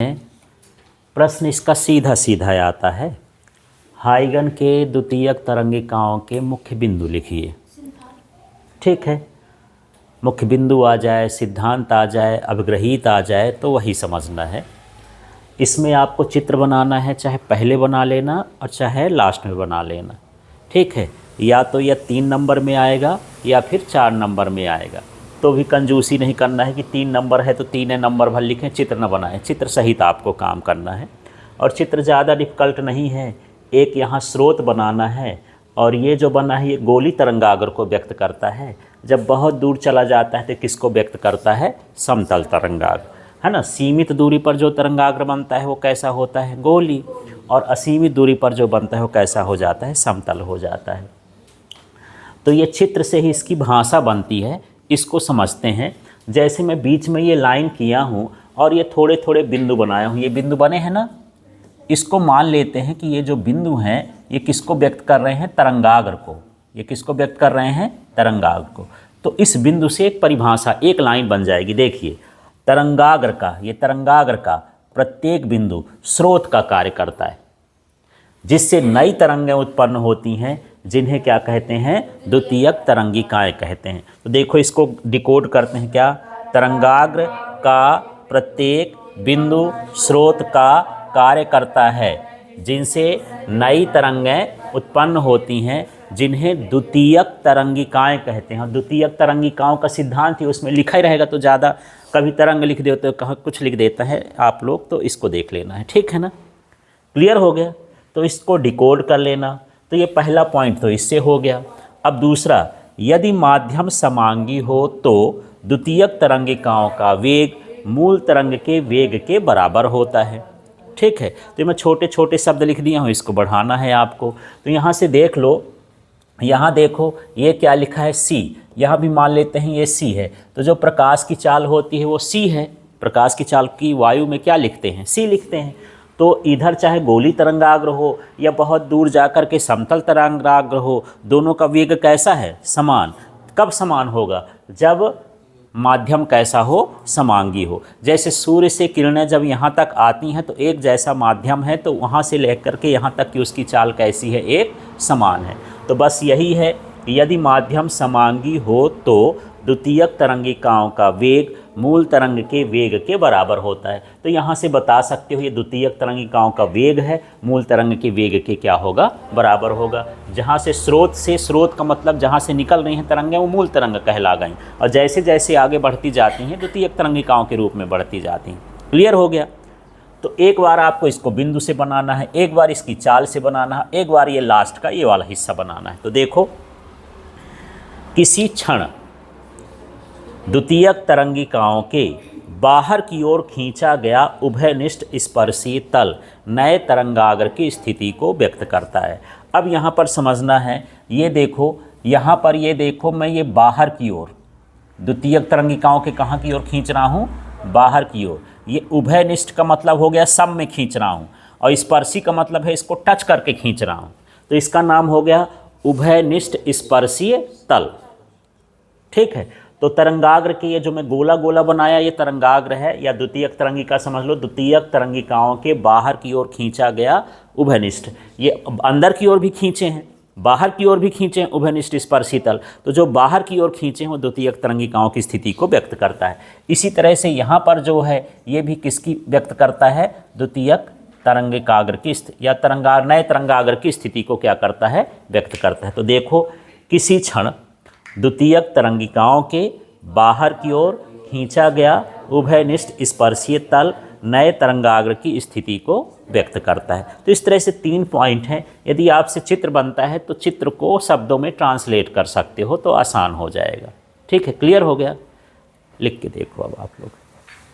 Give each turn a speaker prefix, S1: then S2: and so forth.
S1: प्रश्न इसका सीधा सीधा आता है। हाइगन के द्वितीयक तरंगिकाओं के मुख्य बिंदु लिखिए। ठीक है, मुख्य बिंदु आ जाए, सिद्धांत आ जाए, अभिग्रहीत आ जाए तो वही समझना है। इसमें आपको चित्र बनाना है, चाहे पहले बना लेना और चाहे लास्ट में बना लेना। ठीक है, या तो यह 3 नंबर में आएगा या फिर 4 नंबर में आएगा। तो भी कंजूसी नहीं करना है कि 3 नंबर है तो 3 नंबर भर लिखें, चित्र न बनाएं। चित्र सहित आपको काम करना है और चित्र ज़्यादा डिफ़िकल्ट नहीं है। एक यहाँ स्रोत बनाना है और ये जो बना है ये गोली तरंगाग्र को व्यक्त करता है। जब बहुत दूर चला जाता है तो किसको व्यक्त करता है? समतल तरंगाग्र, है ना। सीमित दूरी पर जो तरंगाग्र बनता है वो कैसा होता है? गोली। और असीमित दूरी पर जो बनता है वो कैसा हो जाता है? समतल हो जाता है। तो ये चित्र से ही इसकी भाषा बनती है, इसको समझते हैं। जैसे मैं बीच में ये लाइन किया हूँ और ये थोड़े थोड़े बिंदु बनाया हूँ, ये बिंदु बने हैं ना, इसको मान लेते हैं कि ये जो बिंदु हैं ये किसको व्यक्त कर रहे हैं? तरंगाग्र को। ये किसको व्यक्त कर रहे हैं? तरंगाग्र को। तो इस बिंदु से एक परिभाषा, एक लाइन बन जाएगी। देखिए, तरंगाग्र का, ये तरंगाग्र का प्रत्येक बिंदु स्रोत का कार्य करता है, जिससे नई तरंगें उत्पन्न होती हैं, जिन्हें क्या कहते हैं? द्वितीयक तरंगिकाएँ कहते हैं। तो देखो, इसको डिकोड करते हैं क्या? तरंगाग्र का प्रत्येक बिंदु स्रोत का कार्य करता है, जिनसे नई तरंगें उत्पन्न होती हैं, जिन्हें द्वितीयक तरंगिकाएँ कहते हैं। द्वितीयक तरंगिकाओं का सिद्धांत ही उसमें लिखा ही रहेगा, तो ज़्यादा कभी तरंग लिख देते हो, कहाँ कुछ लिख देता है आप लोग, तो इसको देख लेना है। ठीक है ना, क्लियर हो गया? तो इसको डिकोड कर लेना। तो ये पहला पॉइंट तो इससे हो गया। अब दूसरा, यदि माध्यम समांगी हो तो द्वितीयक तरंगिकाओं का वेग मूल तरंग के वेग के बराबर होता है। ठीक है, तो मैं छोटे छोटे शब्द लिख दिया हूँ, इसको बढ़ाना है आपको। तो यहाँ से देख लो, यहाँ देखो ये क्या लिखा है? C। यहाँ भी मान लेते हैं ये C है। तो जो प्रकाश की चाल होती है वो C है। प्रकाश की चाल की वायु में क्या लिखते हैं? C लिखते हैं। तो इधर चाहे गोली तरंगाग्र हो या बहुत दूर जाकर के समतल तरंगाग्र हो, दोनों का वेग कैसा है? समान। कब समान होगा? जब माध्यम कैसा हो? समांगी हो। जैसे सूर्य से किरणें जब यहाँ तक आती हैं तो एक जैसा माध्यम है, तो वहाँ से लेकर के यहाँ तक कि उसकी चाल कैसी है? एक समान है। तो बस यही है, यदि माध्यम समांगी हो तो द्वितीयक तरंगिकाओं का वेग मूल तरंग के वेग के बराबर होता है। तो यहाँ से बता सकते हो ये द्वितीयक तरंगिकाओं का वेग है, मूल तरंग के वेग के क्या होगा? बराबर होगा। जहाँ से स्रोत का मतलब जहाँ से निकल रही हैं तरंगें वो मूल तरंग कहला गई, और जैसे जैसे आगे बढ़ती जाती हैं द्वितीयक तरंगिकाओं के रूप में बढ़ती जाती हैं। क्लियर हो गया? तो एक बार आपको इसको बिंदु से बनाना है, एक बार इसकी चाल से बनाना है, एक बार ये लास्ट का ये वाला हिस्सा बनाना है। तो देखो, किसी क्षण द्वितीयक तरंगिकाओं के बाहर की ओर खींचा गया उभयनिष्ठ स्पर्शी तल नए तरंगाग्र की स्थिति को व्यक्त करता है। अब यहाँ पर समझना है, ये देखो, यहाँ पर ये देखो, मैं ये बाहर की ओर द्वितीयक तरंगिकाओं के कहाँ की ओर खींच रहा हूँ? बाहर की ओर। ये उभयनिष्ठ का मतलब हो गया सम में खींच रहा हूँ, और स्पर्शी का मतलब है इसको टच करके खींच रहा हूँ। तो इसका नाम हो गया उभयनिष्ठ स्पर्शीय तल। ठीक है, तो तरंगाग्र के ये जो मैं गोला गोला बनाया ये तरंगाग्र है, या द्वितीयक तरंगिका समझ लो। द्वितीयक तरंगिकाओं के बाहर की ओर खींचा गया उभयनिष्ठ, ये अंदर की ओर भी खींचे हैं, बाहर की ओर भी खींचे हैं उभयनिष्ठ स्पर्शी तल। तो जो बाहर की ओर खींचे हैं वो द्वितीयक तरंगिकाओं की स्थिति को व्यक्त करता है। इसी तरह से यहाँ पर जो है ये भी किसकी व्यक्त करता है? द्वितीयक तरंगिकाग्र की या नए तरंगाग्र की स्थिति को क्या करता है? व्यक्त करता है। तो देखो, किसी क्षण द्वितीयक तरंगिकाओं के बाहर की ओर खींचा गया उभयनिष्ठ स्पर्शीय तल नए तरंगाग्र की स्थिति को व्यक्त करता है। तो इस तरह से 3 पॉइंट हैं। यदि आपसे चित्र बनता है तो चित्र को शब्दों में ट्रांसलेट कर सकते हो, तो आसान हो जाएगा। ठीक है, क्लियर हो गया? लिख के देखो अब आप लोग।